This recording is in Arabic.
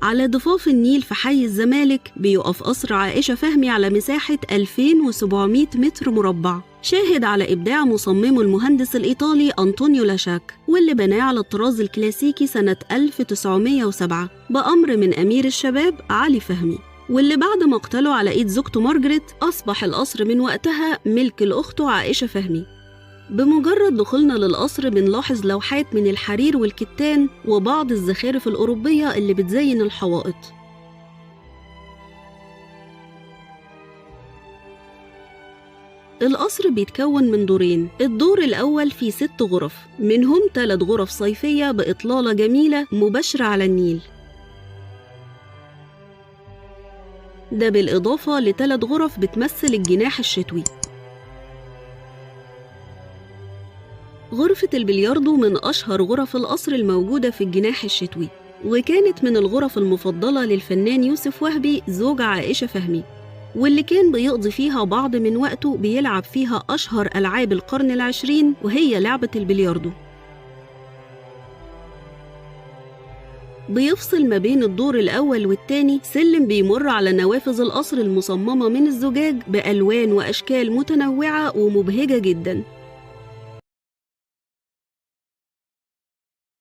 على ضفاف النيل في حي الزمالك بيقف قصر عائشة فهمي على مساحة 2700 متر مربع، شاهد على إبداع مصممه المهندس الإيطالي أنطونيو لاشاك، واللي بناه على الطراز الكلاسيكي سنة 1907 بأمر من أمير الشباب علي فهمي، واللي بعد مقتله على إيد زوجته مارجريت أصبح القصر من وقتها ملك لأخته عائشة فهمي. بمجرد دخولنا للقصر بنلاحظ لوحات من الحرير والكتان وبعض الزخارف الأوروبية اللي بتزين الحوائط. القصر بيتكون من دورين، الدور الأول فيه 6 غرف، منهم 3 غرف صيفية بإطلالة جميلة مباشرة على النيل، ده بالإضافة ل3 غرف بتمثل الجناح الشتوي. غرفة البلياردو من أشهر غرف القصر الموجودة في الجناح الشتوي، وكانت من الغرف المفضلة للفنان يوسف وهبي زوج عائشة فهمي، واللي كان بيقضي فيها بعض من وقته بيلعب فيها أشهر ألعاب القرن العشرين وهي لعبة البلياردو. بيفصل ما بين الدور الأول والتاني سلم بيمر على نوافذ القصر المصممة من الزجاج بألوان وأشكال متنوعة ومبهجة جداً.